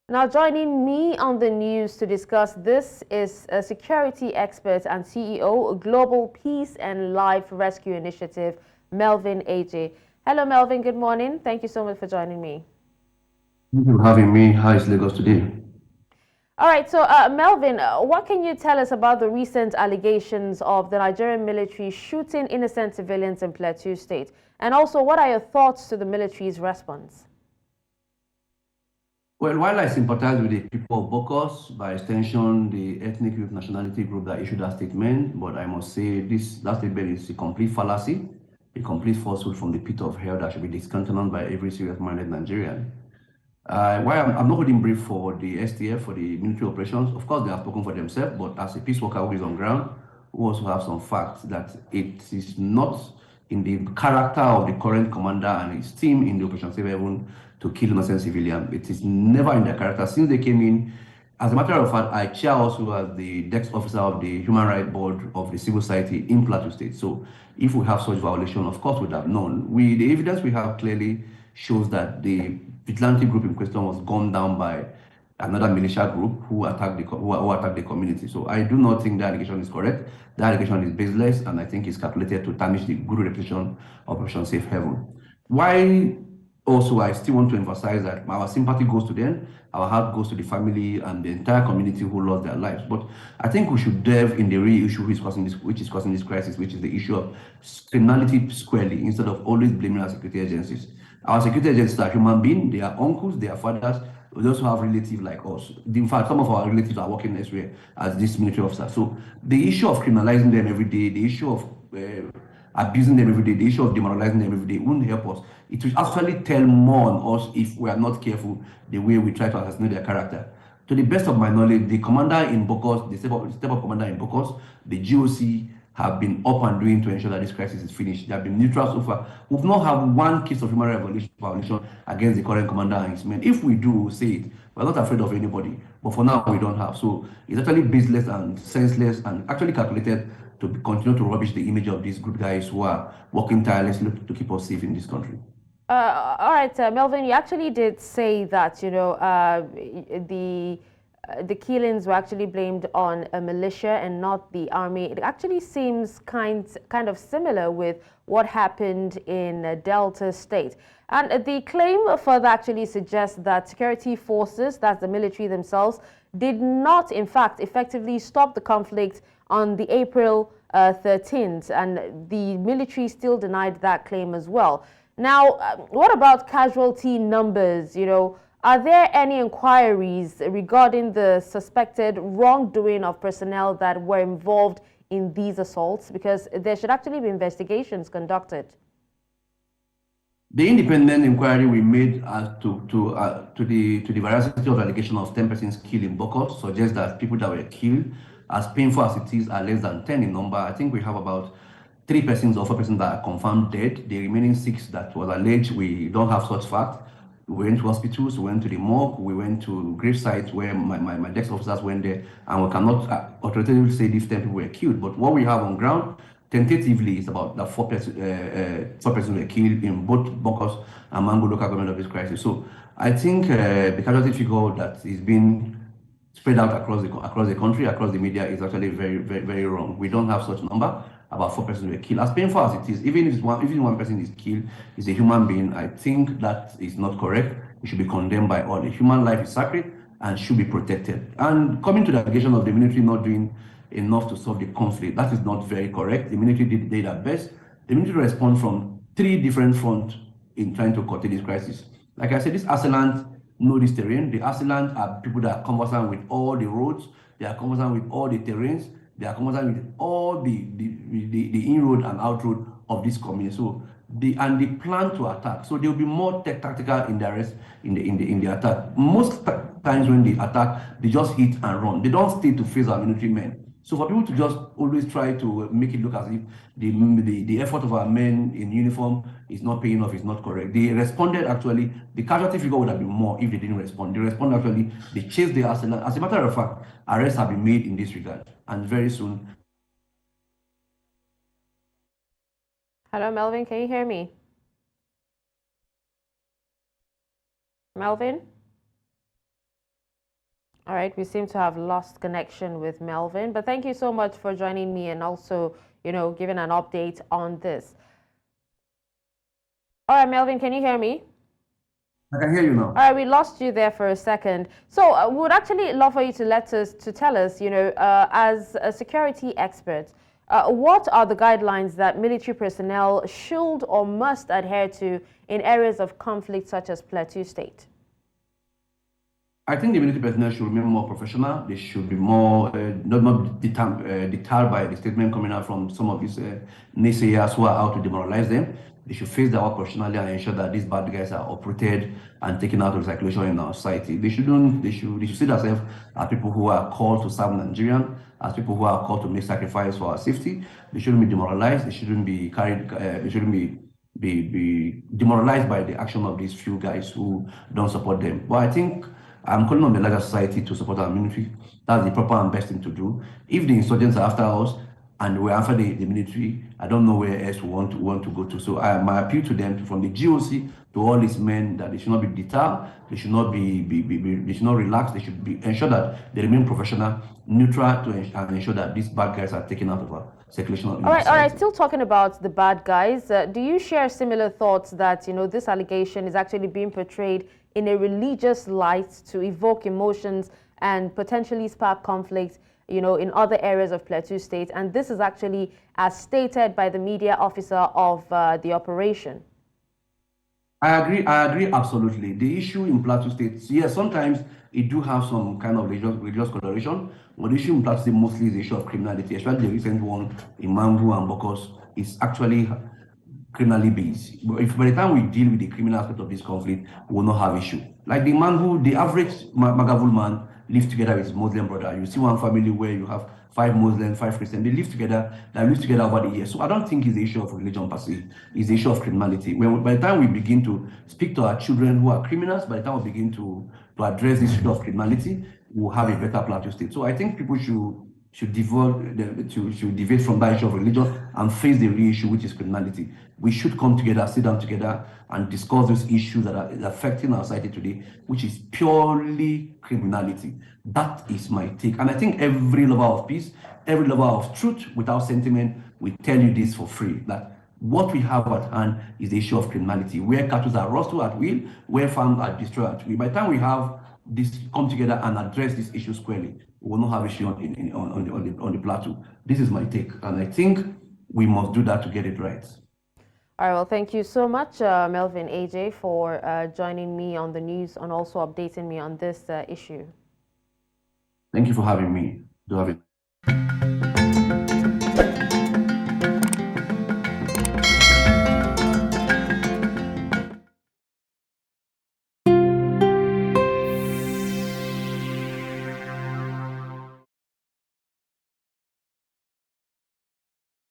Now, joining me on the news to discuss this is a security expert and CEO, Global Peace and Life Rescue Initiative, Melvin Ejeh. Hello, Melvin. Good morning. Thank you so much for joining me. Thank you for having me. How is Lagos today? All right, so Melvin, what can you tell us about the recent allegations of the Nigerian military shooting innocent civilians in Plateau State? And also, what are your thoughts to the military's response? Well, while I sympathize with the people of Bokkos, by extension, the ethnic group nationality group that issued that statement, but I must say that statement is a complete fallacy, a complete falsehood from the pit of hell that should be discountenanced by every serious-minded Nigerian. Why I'm not holding brief for the STF, for the military operations. Of course, they have spoken for themselves, but as a peace worker who is on ground, we also have some facts that it is not in the character of the current commander and his team in the Operation Safe Haven to kill innocent civilians. It is never in their character. Since they came in, as a matter of fact, I chair also as the desk officer of the Human Rights Board of the Civil Society in Plateau State. So if we have such violation, of course we'd have known. The evidence we have clearly shows that the vigilante group in question was gunned down by another militia group who attacked the community. So I do not think the allegation is correct. The allegation is baseless, and I think it's calculated to tarnish the good reputation of Operation Safe Haven. Why also I still want to emphasize that our sympathy goes to them, our heart goes to the family and the entire community who lost their lives. But I think we should delve in the real issue which is causing this crisis, which is the issue of criminality squarely, instead of always blaming our security agencies. Our security agencies are human beings, they are uncles, they are fathers, we also have relatives like us. In fact, some of our relatives are working elsewhere as this military officer. So the issue of criminalizing them every day, the issue of abusing them every day, the issue of demoralizing them every day won't help us. It will actually tell more on us if we are not careful the way we try to assassinate their character. To the best of my knowledge, the commander in Bokkos, the step-up commander in Bokkos, the GOC have been up and doing to ensure that this crisis is finished. They have been neutral so far. We've not had one case of human rights violation against the current commander and his men. If we do, we'll say it. We're not afraid of anybody. But for now, we don't have. So it's actually baseless and senseless and actually calculated to continue to rubbish the image of these good guys who are working tirelessly to keep us safe in this country. All right, Melvin, you actually did say that, the killings were actually blamed on a militia and not the army. It actually seems kind of similar with what happened in Delta State. And the claim further actually suggests that security forces, that's the military themselves, did not, in fact, effectively stop the conflict on the April 13th. And the military still denied that claim as well. Now, what about casualty numbers? Are there any inquiries regarding the suspected wrongdoing of personnel that were involved in these assaults? Because there should actually be investigations conducted. The independent inquiry we made to the veracity of allegation of 10 persons killed in Bokkos suggests that people that were killed, as painful as it is, are less than 10 in number. I think we have about 3 persons or 4 persons that are confirmed dead. The remaining 6 that was alleged, we don't have such fact. We went to hospitals, we went to the morgue, we went to grave sites where my desk officers went there, and we cannot authoritatively say these 10 people were killed. But what we have on ground, tentatively, is about that 4 persons were killed in both Bokkos and Mango local government of this crisis. So I think the casualty figure that is being spread out across the country, across the media, is actually very, very, very wrong. We don't have such number. About 4 persons were killed. As painful as it is, even if one person is killed, is a human being. I think that is not correct. It should be condemned by all. A human life is sacred and should be protected. And coming to the allegation of the military not doing enough to solve the conflict, that is not very correct. The military did their best. The military responded from 3 different fronts in trying to curtail this crisis. Like I said, this assailant know this terrain. The assailant are people that are conversant with all the roads. They are conversant with all the terrains. They are conversant with all the inroad and outroad of this community. So the plan to attack. So there will be more tactical in the attack. Most times when they attack, they just hit and run. They don't stay to face our military men. So for people to just always try to make it look as if the effort of our men in uniform is not paying off, is not correct. They responded actually. The casualty figure would have been more if they didn't respond. They responded actually. They chased the assailant. As a matter of fact, arrests have been made in this regard, and very soon. Hello, Melvin. Can you hear me? Melvin? All right, we seem to have lost connection with Melvin, but thank you so much for joining me and also, giving an update on this. All right, Melvin, can you hear me? I can hear you now. All right, we lost you there for a second. So we would actually love for you to tell us, as a security expert, what are the guidelines that military personnel should or must adhere to in areas of conflict such as Plateau State? I think the military personnel should remain more professional. They should be more not deterred by the statement coming out from some of these naysayers who are out to demoralize them. They should face their work professionally and ensure that these bad guys are uprooted and taken out of circulation in our society. They should see themselves as people who are called to serve Nigerian, as people who are called to make sacrifice for our safety. They shouldn't be demoralized. They shouldn't be carried. They shouldn't be demoralized by the action of these few guys who don't support them. But I think I'm calling on the larger society to support our military. That's the proper and best thing to do. If the insurgents are after us and we're after the military, I don't know where else we want to go to. So my appeal to them, from the GOC to all these men, that they should not be deterred, they should not they should not relax. They should ensure that they remain professional, neutral, and ensure that these bad guys are taken out of our circulation. All right. Still talking about the bad guys, do you share similar thoughts that this allegation is actually being portrayed in a religious light to evoke emotions and potentially spark conflict, in other areas of Plateau State? And this is actually as stated by the media officer of the operation. I agree absolutely. The issue in Plateau State, yes, sometimes it do have some kind of religious coloration, but the issue in Plateau State mostly is the issue of criminality, especially the recent one in Mangu and Bokkos is actually criminally based. If by the time we deal with the criminal aspect of this conflict, we will not have issue. Like the Mangu, the average Magavul man lives together with his Muslim brother. You see one family where you have 5 Muslims, 5 Christians, they live together over the years. So I don't think it's the issue of religion per se, it's the issue of criminality. By the time we begin to speak to our children who are criminals, by the time we begin to address this issue of criminality, we'll have a better Plateau State. So I think people should deviate from that issue of religion and face the real issue, which is criminality. We should come together, sit down together, and discuss those issues that are affecting our society today, which is purely criminality. That is my take. And I think every lover of peace, every lover of truth without sentiment will tell you this for free, that what we have at hand is the issue of criminality, where cattle are rustled at will, where farms are destroyed at will. By the time we have this come together and address this issue squarely, we will not have issue on the plateau. This is my take, and I think we must do that to get it right. All right, well, thank you so much, Melvin Ejeh, for joining me on the news and also updating me on this issue. Thank you for having me. Do have it.